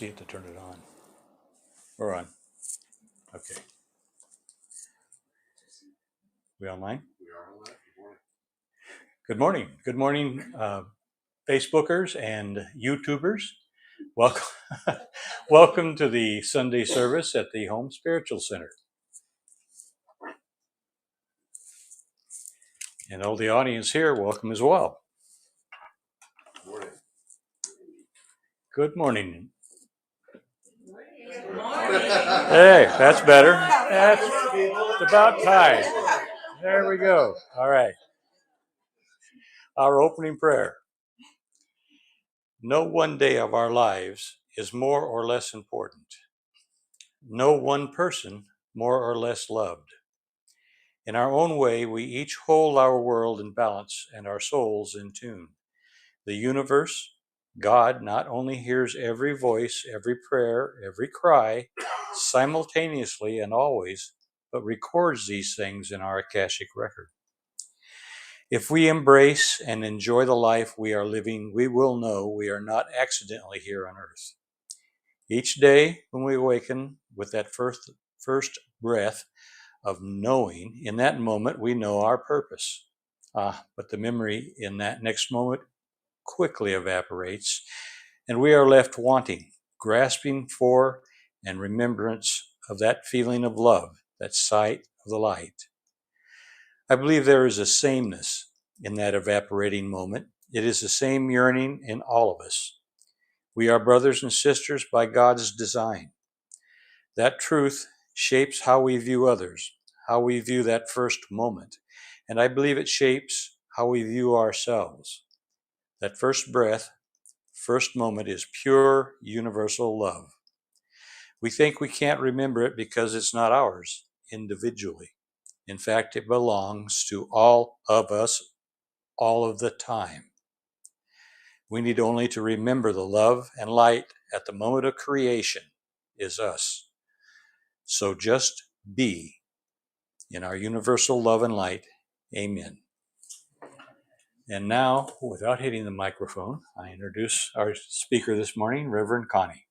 see it to turn it on. We're on. Okay. We online? We are on that. Good morning. Good morning, Facebookers and YouTubers. Welcome, welcome to the Sunday service at the Home Spiritual Center. And all the audience here, welcome as well. Morning. Good morning. Good morning. Hey, that's better. That's about time. There we go. All right. Our opening prayer. No one day of our lives is more or less important. No one person more or less loved. In our own way, we each hold our world in balance and our souls in tune. The universe, God, not only hears every voice, every prayer, every cry, simultaneously and always, but records these things in our Akashic record. If we embrace and enjoy the life we are living, we will know we are not accidentally here on earth. Each day when we awaken with that first breath of knowing, in that moment we know our purpose. But the memory in that next moment quickly evaporates, and we are left wanting, grasping for, and remembrance of that feeling of love, that sight of the light. I believe there is a sameness in that evaporating moment. It is the same yearning in all of us. We are brothers and sisters by God's design. That truth shapes how we view others, how we view that first moment, and I believe it shapes how we view ourselves. That first breath, first moment is pure universal love. We think we can't remember it because it's not ours individually. In fact, it belongs to all of us all of the time. We need only to remember the love and light at the moment of creation is us. So just be in our universal love and light. Amen. And now, without hitting the microphone, I introduce our speaker this morning, Reverend Connie.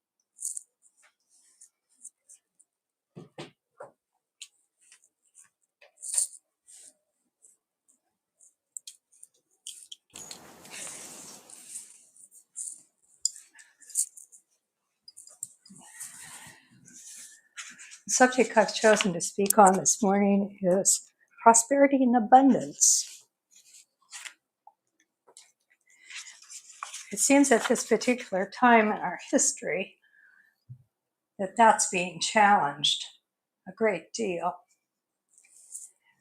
The subject I've chosen to speak on this morning is prosperity and abundance. It seems at this particular time in our history that that's being challenged a great deal.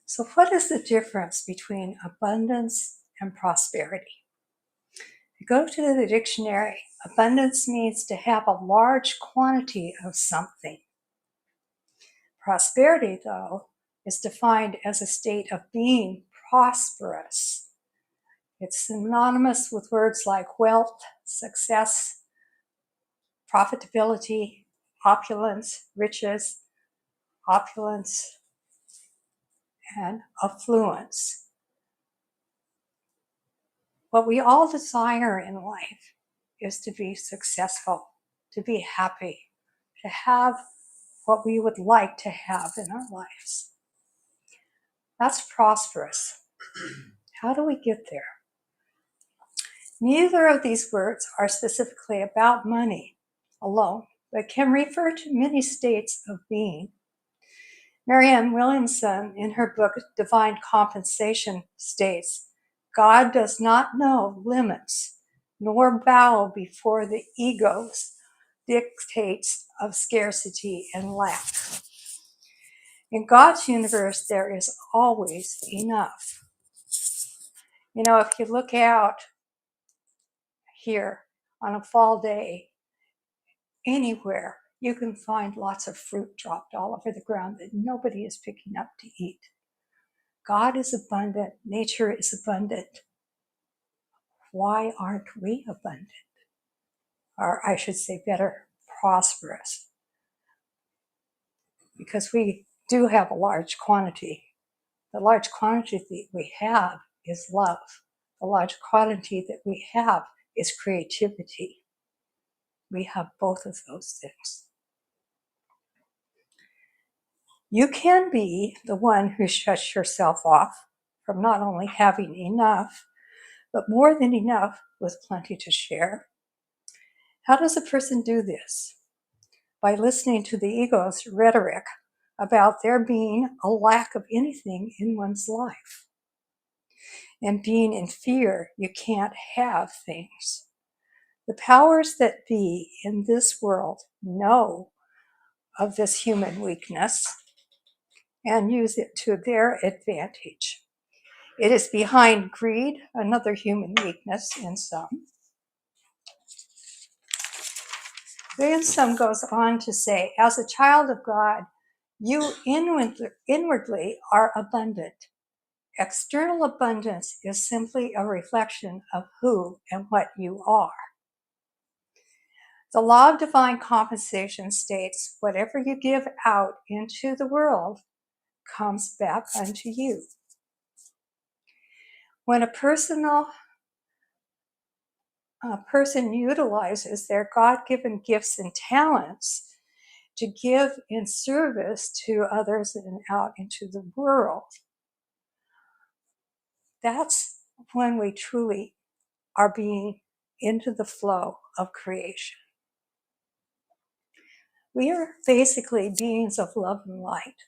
So what is the difference between abundance and prosperity? If you go to the dictionary, abundance means to have a large quantity of something. Prosperity, though, is defined as a state of being prosperous. It's synonymous with words like wealth, success, profitability, opulence, riches, opulence, and affluence. What we all desire in life is to be successful, to be happy, to have what we would like to have in our lives. That's prosperous. How do we get there? Neither of these words are specifically about money alone, but can refer to many states of being. Marianne Williamson, in her book Divine Compensation, states, God does not know limits, nor bow before the ego's dictates of scarcity and lack. In God's universe, there is always enough. You know, if you look out here on a fall day, anywhere, you can find lots of fruit dropped all over the ground that nobody is picking up to eat. God is abundant. Nature is abundant. Why aren't we abundant? Or I should say better, prosperous. Because we do have a large quantity. The large quantity that we have is love. The large quantity that we have is creativity. We have both of those things. You can be the one who shuts yourself off from not only having enough, but more than enough with plenty to share. How does a person do this? By listening to the ego's rhetoric about there being a lack of anything in one's life, and being in fear you can't have things. The powers that be in this world know of this human weakness and use it to their advantage. It is behind greed, another human weakness in some. Williamson goes on to say, as a child of God, you inwardly are abundant. External abundance is simply a reflection of who and what you are. The law of divine compensation states, whatever you give out into the world comes back unto you. When a person utilizes their God-given gifts and talents to give in service to others and out into the world, that's when we truly are being into the flow of creation. We are basically beings of love and light.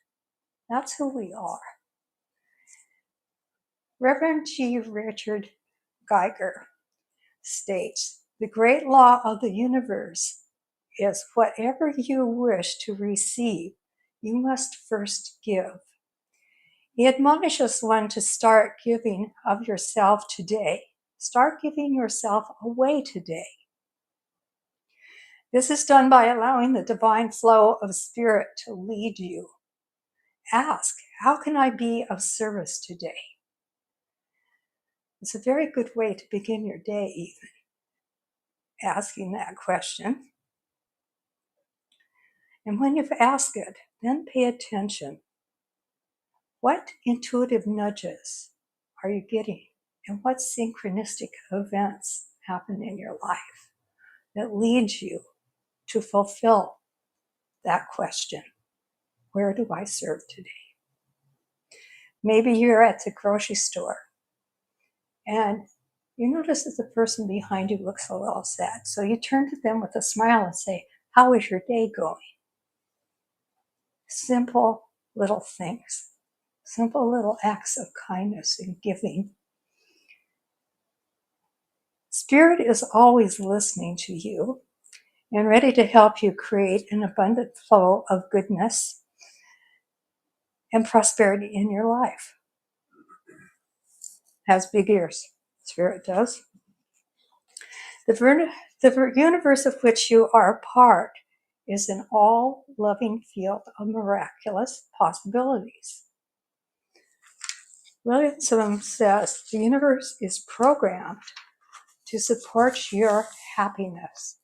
That's who we are. Reverend G. Richard Geiger states, the great law of the universe is whatever you wish to receive, you must first give. He admonishes one to start giving of yourself today. Start giving yourself away today. This is done by allowing the divine flow of spirit to lead you. Ask, how can I be of service today? It's a very good way to begin your day, even asking that question. And when you've asked it, then pay attention. What intuitive nudges are you getting? And what synchronistic events happen in your life that leads you to fulfill that question? Where do I serve today? Maybe you're at the grocery store and you notice that the person behind you looks a little sad. So you turn to them with a smile and say, how is your day going? Simple little things, simple little acts of kindness and giving. Spirit is always listening to you and ready to help you create an abundant flow of goodness and prosperity in your life. Has big ears, Spirit does. The universe of which you are a part is an all-loving field of miraculous possibilities. Williamson says the universe is programmed to support your happiness.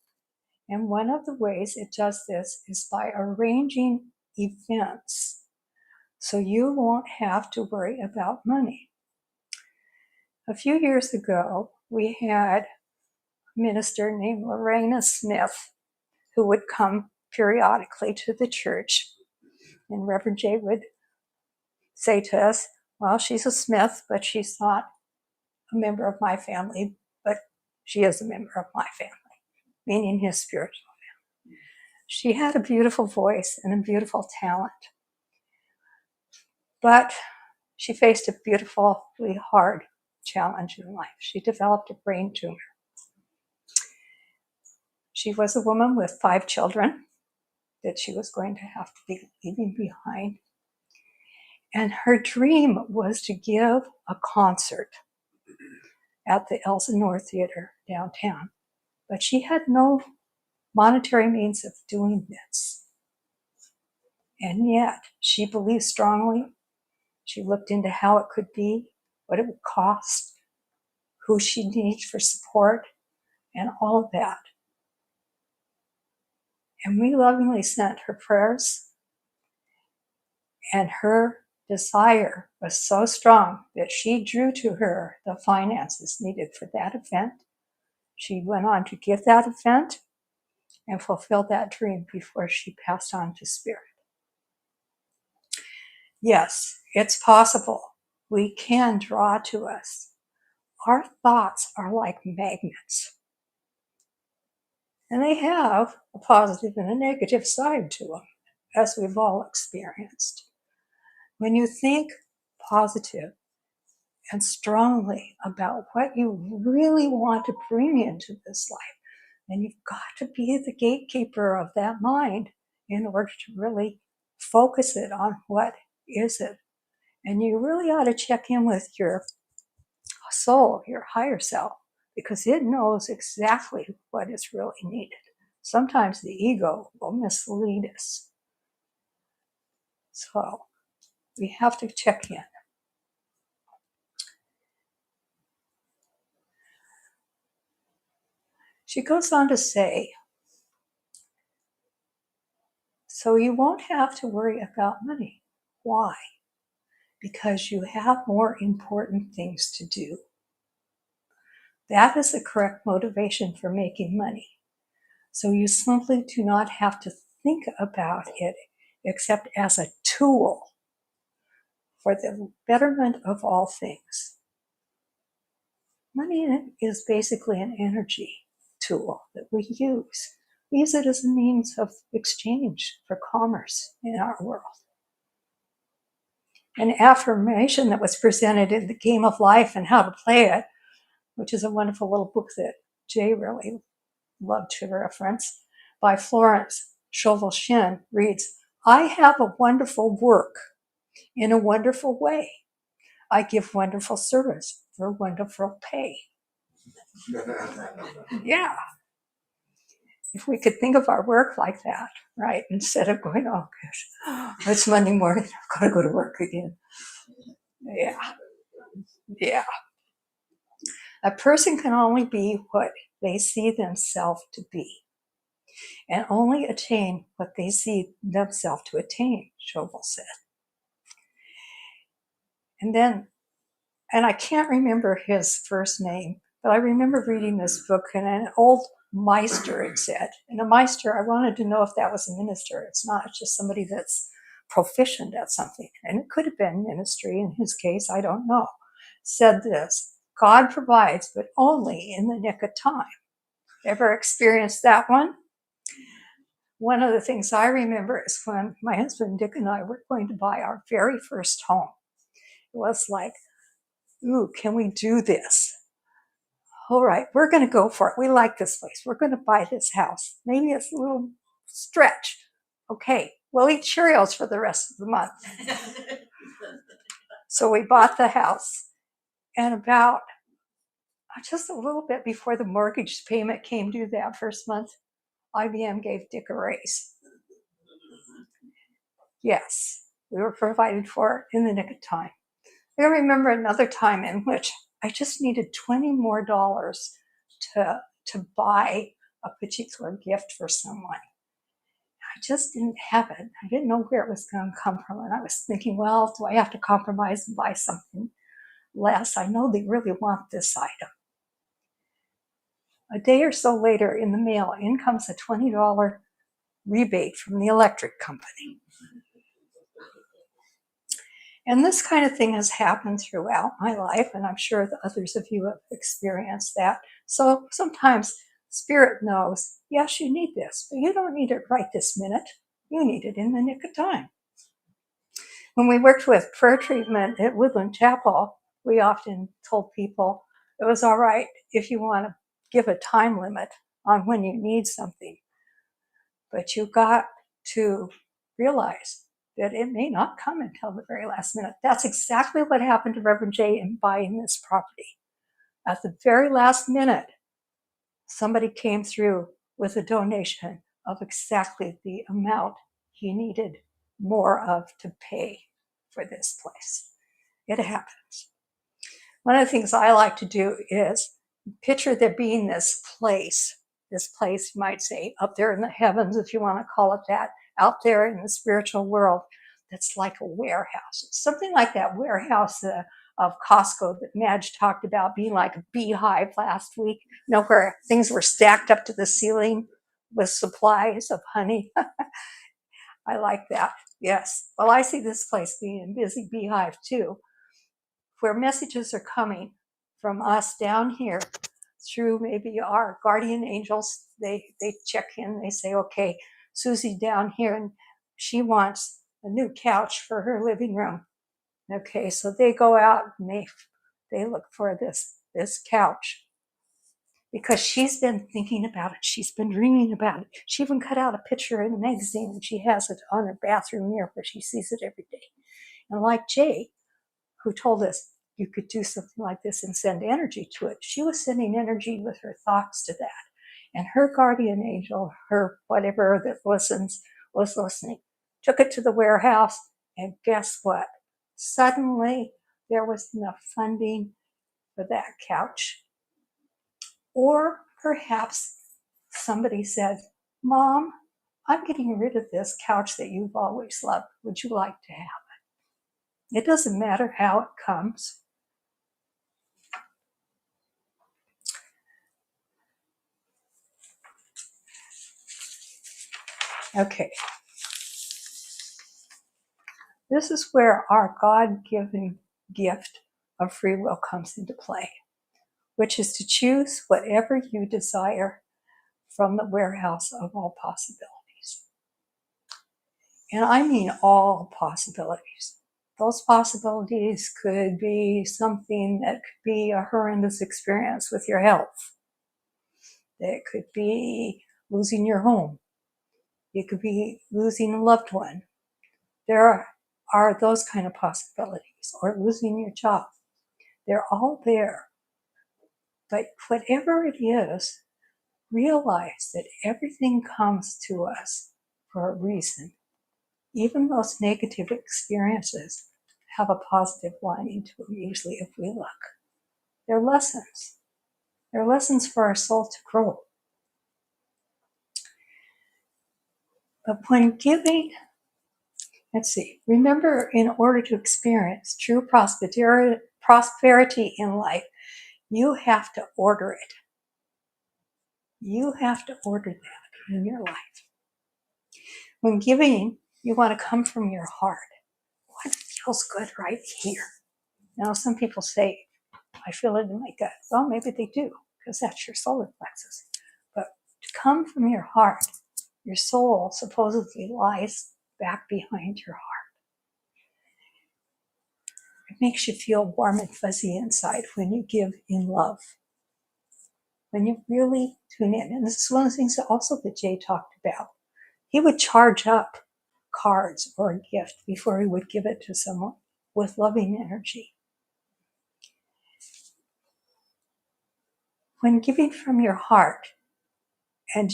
And one of the ways it does this is by arranging events so you won't have to worry about money. A few years ago, we had a minister named Lorena Smith who would come periodically to the church. And Reverend Jay would say to us, well, she's a Smith, but she's not a member of my family, but she is a member of my family, meaning his spiritual family. She had a beautiful voice and a beautiful talent, but she faced a beautifully hard challenge in life. She developed a brain tumor. She was a woman with 5 children that she was going to have to be leaving behind. And her dream was to give a concert at the Elsinore Theater downtown. But she had no monetary means of doing this. And yet, she believed strongly. She looked into how it could be, what it would cost, who she'd need for support, and all of that. And we lovingly sent her prayers, and her desire was so strong that she drew to her the finances needed for that event. She went on to give that event, and fulfilled that dream before she passed on to spirit. Yes, it's possible. We can draw to us. Our thoughts are like magnets. And they have a positive and a negative side to them, as we've all experienced. When you think positive and strongly about what you really want to bring into this life, then you've got to be the gatekeeper of that mind in order to really focus it on what is it. And you really ought to check in with your soul, your higher self, because it knows exactly what is really needed. Sometimes the ego will mislead us. So we have to check in. She goes on to say, so you won't have to worry about money. Why? Because you have more important things to do. That is the correct motivation for making money. So you simply do not have to think about it except as a tool for the betterment of all things. Money is basically an energy tool that we use. We use it as a means of exchange for commerce in our world. An affirmation that was presented in The Game of Life and How to Play It, which is a wonderful little book that Jay really loved to reference, by Florence Scovel Shinn, reads, I have a wonderful work in a wonderful way. I give wonderful service for wonderful pay. Yeah. If we could think of our work like that, right? Instead of going, oh gosh, it's Monday morning, I've got to go to work again. Yeah. A person can only be what they see themselves to be, and only attain what they see themselves to attain, Scovel said. And I can't remember his first name, but I remember reading this book, and an old Meister, it said. And a Meister, I wanted to know if that was a minister. It's not, it's just somebody that's proficient at something. And it could have been ministry in his case, I don't know. Said this, God provides, but only in the nick of time. Ever experienced that one? One of the things I remember is when my husband Dick and I were going to buy our very first home. It was like, ooh, can we do this? All right, we're going to go for it. We like this place. We're going to buy this house. Maybe it's a little stretch. Okay, we'll eat Cheerios for the rest of the month. So we bought the house. And about just a little bit before the mortgage payment came due that first month, IBM gave Dick a raise. Yes, we were provided for in the nick of time. I remember another time in which I just needed $20 more to buy a particular gift for someone. I just didn't have it. I didn't know where it was going to come from. And I was thinking, well, do I have to compromise and buy something less? I know they really want this item. A day or so later in the mail, in comes a $20 rebate from the electric company. And this kind of thing has happened throughout my life, and I'm sure that others of you have experienced that. So sometimes Spirit knows, yes, you need this, but you don't need it right this minute. You need it in the nick of time. When we worked with prayer treatment at Woodland Chapel, we often told people it was all right if you want to give a time limit on when you need something, but you've got to realize that it may not come until the very last minute. That's exactly what happened to Reverend Jay in buying this property. At the very last minute, somebody came through with a donation of exactly the amount he needed more of to pay for this place. It happens. One of the things I like to do is picture there being this place, you might say, up there in the heavens, if you want to call it that, out there in the spiritual world, that's like a warehouse. It's something like that warehouse of Costco that Madge talked about being like a beehive last week, where things were stacked up to the ceiling. with supplies of honey. I like that. Yes. Well, I see this place being a busy beehive too, where messages are coming from us down here through maybe our guardian angels. They check in, they say, okay, Susie down here, and she wants a new couch for her living room. Okay, so they go out and they look for this couch because she's been thinking about it. She's been dreaming about it. She even cut out a picture in a magazine and she has it on her bathroom mirror where she sees it every day. And like Jay, who told us you could do something like this and send energy to it, she was sending energy with her thoughts to that. And her guardian angel, her whatever that listens, was listening, took it to the warehouse, and guess what? Suddenly, there was enough funding for that couch. Or perhaps somebody said, Mom, I'm getting rid of this couch that you've always loved. Would you like to have it? It doesn't matter how it comes. Okay. This is where our God-given gift of free will comes into play, which is to choose whatever you desire from the warehouse of all possibilities. And I mean all possibilities. Those possibilities could be something that could be a horrendous experience with your health. It could be losing your home. It could be losing a loved one. There are those kind of possibilities, or losing your job. They're all there. But whatever it is, realize that everything comes to us for a reason. Even those negative experiences have a positive lining to them, usually, if we look. They're lessons. They're lessons for our soul to grow. But when giving, let's see, remember, in order to experience true prosperity in life, you have to order it. You have to order that in your life. When giving, you want to come from your heart. What feels good right here? Now, some people say, I feel it in my gut. Well, maybe they do, because that's your solar plexus. But to come from your heart, your soul supposedly lies back behind your heart. It makes you feel warm and fuzzy inside when you give in love. When you really tune in. And this is one of the things that also that Jay talked about. He would charge up cards or a gift before he would give it to someone with loving energy. When giving from your heart, and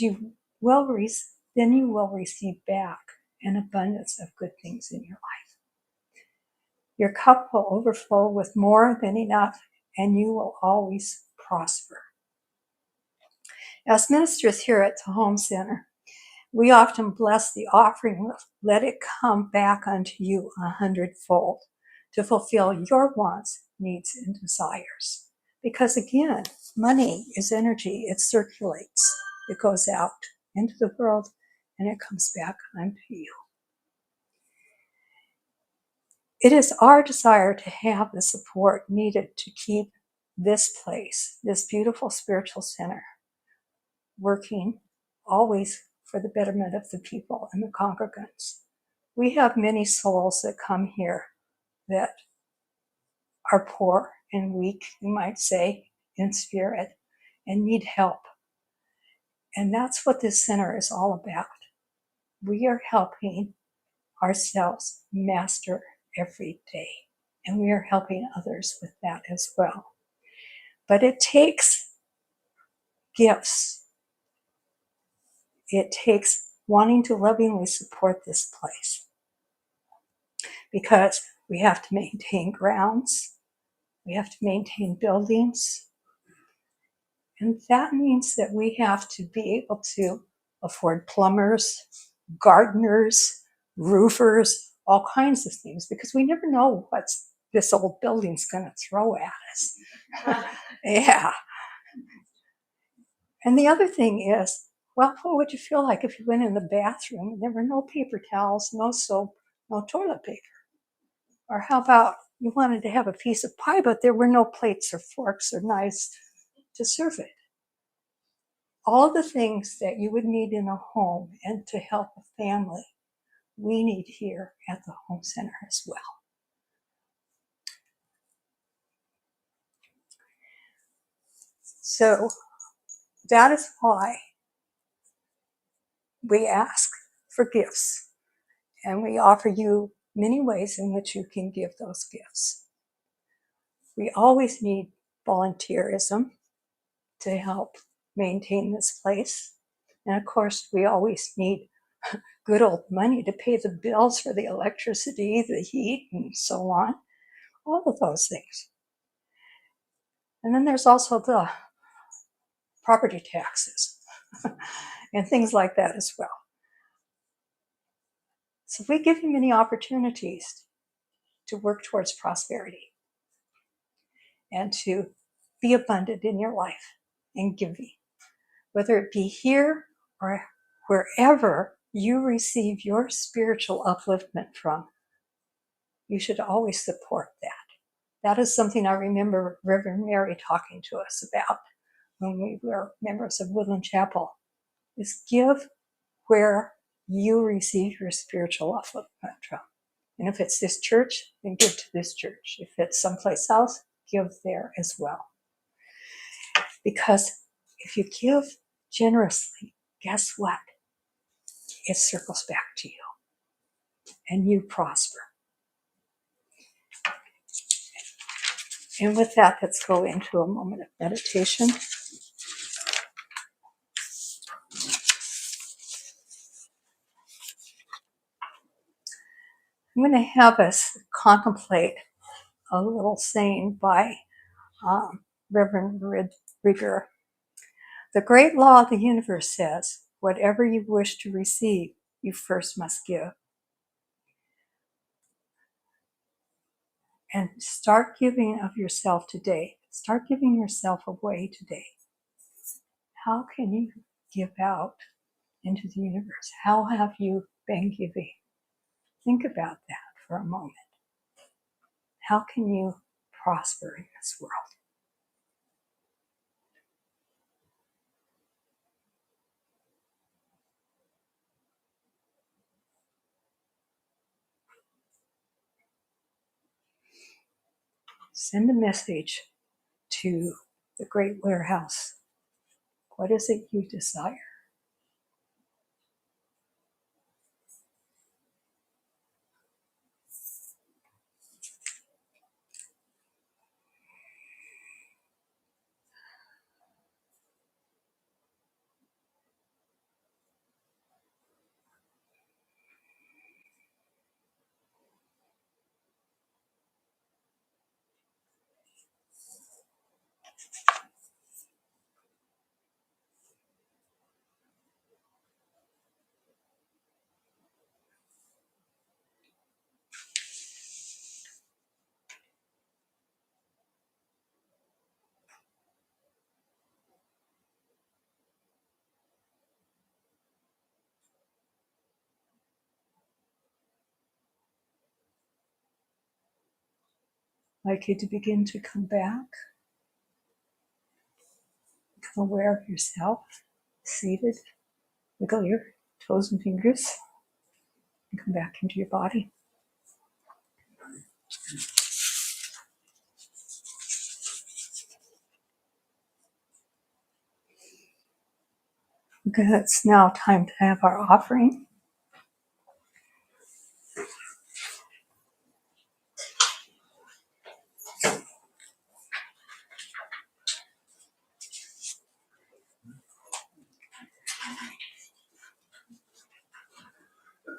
then you will receive back an abundance of good things in your life. Your cup will overflow with more than enough, and you will always prosper. As ministers here at the Home Center, we often bless the offering with, let it come back unto you 100-fold to fulfill your wants, needs, and desires. Because again, money is energy. It circulates. It goes out into the world and it comes back unto you. It is our desire to have the support needed to keep this place, this beautiful spiritual center, working always for the betterment of the people and the congregants. We have many souls that come here that are poor and weak, you might say, in spirit, and need help. And that's what this center is all about. We are helping ourselves master every day, and we are helping others with that as well. But it takes gifts. It takes wanting to lovingly support this place, because we have to maintain grounds, we have to maintain buildings, and that means that we have to be able to afford plumbers, gardeners, roofers, all kinds of things, because we never know what this old building's going to throw at us. Yeah. And the other thing is, Well, what would you feel like if you went in the bathroom and there were no paper towels, no soap, no toilet paper? Or how about you wanted to have a piece of pie, but there were no plates or forks or knives to serve it? All of the things that you would need in a home and to help a family, we need here at the home center as well. So that is why we ask for gifts, and we offer you many ways in which you can give those gifts. We always need volunteerism to help maintain this place. And of course, we always need good old money to pay the bills for the electricity, the heat, and so on. All of those things. And then there's also the property taxes and things like that as well. So we give you many opportunities to work towards prosperity and to be abundant in your life and giving, whether it be here or wherever you receive your spiritual upliftment from. You should always support that. That is something I remember Reverend Mary talking to us about when we were members of Woodland Chapel, is give where you receive your spiritual upliftment from. And if it's this church, then give to this church. If it's someplace else, give there as well. Because if you give generously, guess what? It circles back to you and you prosper. And with that, let's go into a moment of meditation. I'm going to have us contemplate a little saying by Reverend Rieger. The great law of the universe says, whatever you wish to receive, you first must give. And start giving of yourself today. Start giving yourself away today. How can you give out into the universe? How have you been giving? Think about that for a moment. How can you prosper in this world? Send a message to the great warehouse. What is it you desire? I'd like you to begin to come back, become aware of yourself, seated. Wiggle your toes and fingers and come back into your body. Okay, it's now time to have our offering.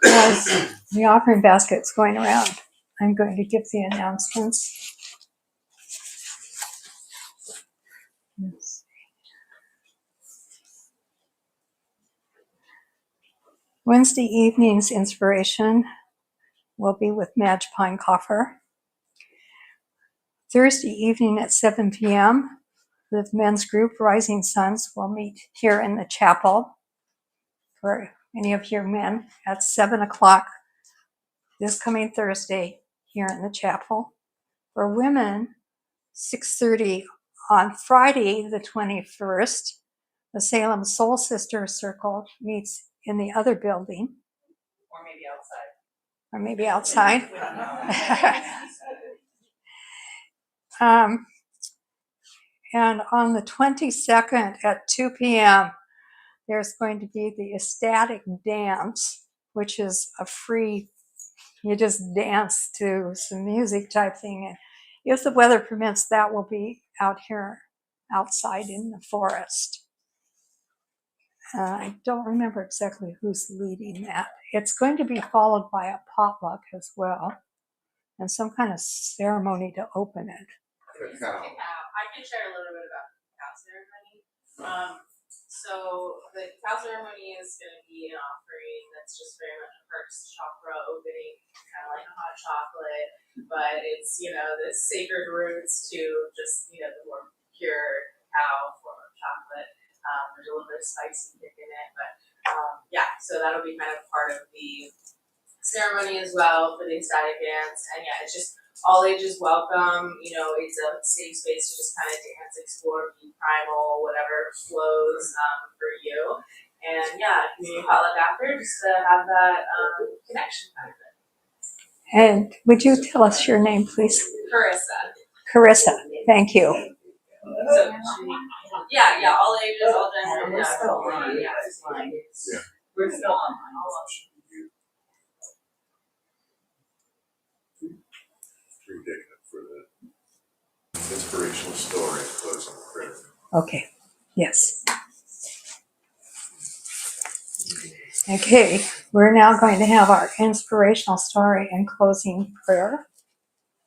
As the offering basket's going around, I'm going to give the announcements. Yes. Wednesday evening's inspiration will be with Madge Pinecoffer. Thursday evening at 7 p.m., the men's group Rising Suns will meet here in the chapel. for any of your men at 7 o'clock this coming Thursday here in the chapel. For women, 6:30 on Friday, the 21st. The Salem Soul Sister Circle meets in the other building. Or maybe outside. And on the 22nd at 2 p.m., there's going to be the ecstatic dance, which is a free, you just dance to some music type thing. And if the weather permits, that will be out here outside in the forest. I don't remember exactly who's leading that. It's going to be followed by a potluck as well, and some kind of ceremony to open it. I can share a little bit about the cacao ceremony. So the cacao ceremony is going to be an offering that's just very much a first chakra opening, kind of like a hot chocolate, but it's, the sacred roots to just, the more pure cacao form of chocolate. There's a little bit of spicy kick in it, but so that'll be kind of part of the ceremony as well for the ecstatic dance. And it's just all ages welcome. It's a safe space to just kind of dance, explore, be primal, whatever flows for you. And community potluck after, just to have that connection kind of thing. And would you tell us your name, please? Carissa. Carissa, thank you. So, all ages, all genders. We're still on. For the inspirational story closing prayer. Okay, yes. Okay, we're now going to have our inspirational story and closing prayer.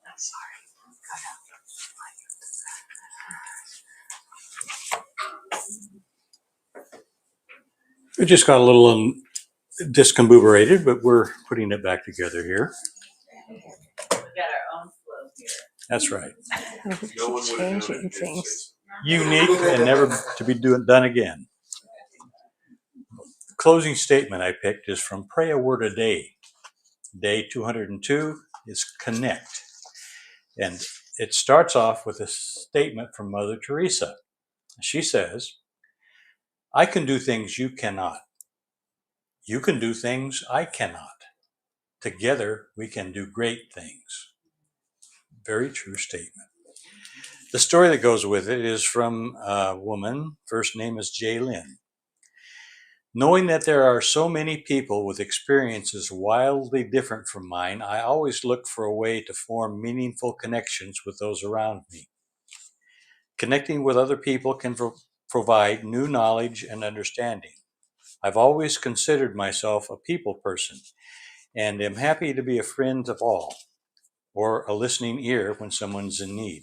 I'm sorry. It just got a little discombobulated, but we're putting it back together here. We got our own flow here. That's right. We keep changing things. Unique and never to be done again. The closing statement I picked is from Pray a Word a Day. Day 202 is Connect. And it starts off with a statement from Mother Teresa. She says, I can do things you cannot. You can do things I cannot. Together we can do great things. Very true statement. The story that goes with it is from a woman, first name is Jaylyn. Knowing that there are so many people with experiences wildly different from mine, I always look for a way to form meaningful connections with those around me. Connecting with other people can provide new knowledge and understanding. I've always considered myself a people person and am happy to be a friend of all, or a listening ear when someone's in need.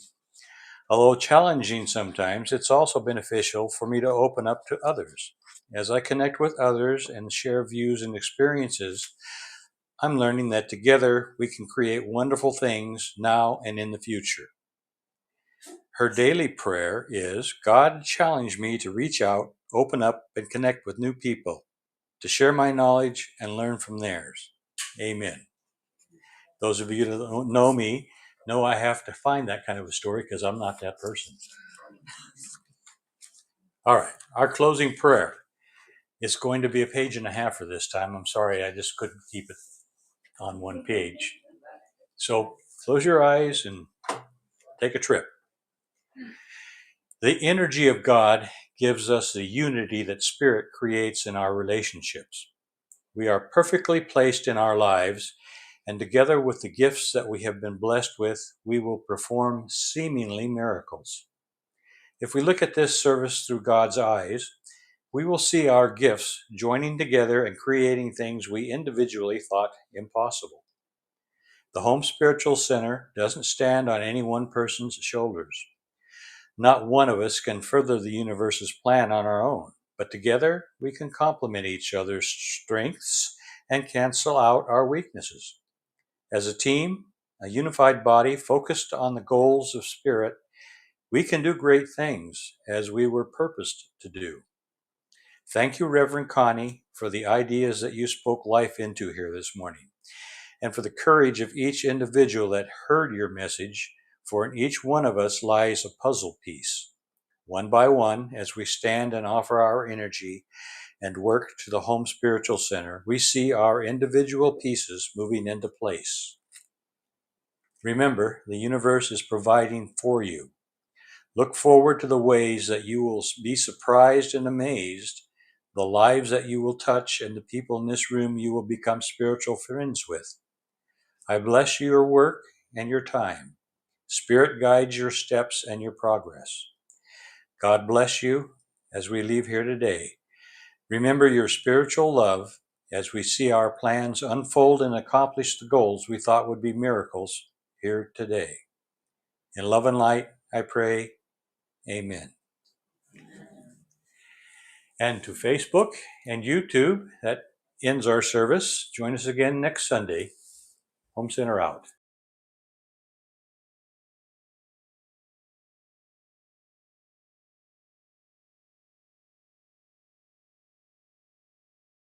Although challenging sometimes, it's also beneficial for me to open up to others. As I connect with others and share views and experiences, I'm learning that together we can create wonderful things now and in the future. Her daily prayer is, God challenge me to reach out, open up, and connect with new people, to share my knowledge and learn from theirs. Amen. Those of you that don't know me know I have to find that kind of a story because I'm not that person. All right, our closing prayer is going to be a page and a half for this time. I'm sorry, I just couldn't keep it on one page. So close your eyes and take a trip. The energy of God gives us the unity that Spirit creates in our relationships. We are perfectly placed in our lives, and together with the gifts that we have been blessed with, we will perform seemingly miracles. If we look at this service through God's eyes, we will see our gifts joining together and creating things we individually thought impossible. The Home Spiritual Center doesn't stand on any one person's shoulders. Not one of us can further the universe's plan on our own, but together we can complement each other's strengths and cancel out our weaknesses. As a team, a unified body focused on the goals of Spirit, we can do great things as we were purposed to do. Thank you, Reverend Connie, for the ideas that you spoke life into here this morning, and for the courage of each individual that heard your message, for in each one of us lies a puzzle piece. One by one, as we stand and offer our energy and work to the Home Spiritual Center, we see our individual pieces moving into place. Remember, the universe is providing for you. Look forward to the ways that you will be surprised and amazed, the lives that you will touch, and the people in this room you will become spiritual friends with. I bless your work and your time. Spirit guides your steps and your progress. God bless you as we leave here today. Remember your spiritual love as we see our plans unfold and accomplish the goals we thought would be miracles here today. In love and light, I pray, amen. And to Facebook and YouTube, that ends our service. Join us again next Sunday. Home Center out.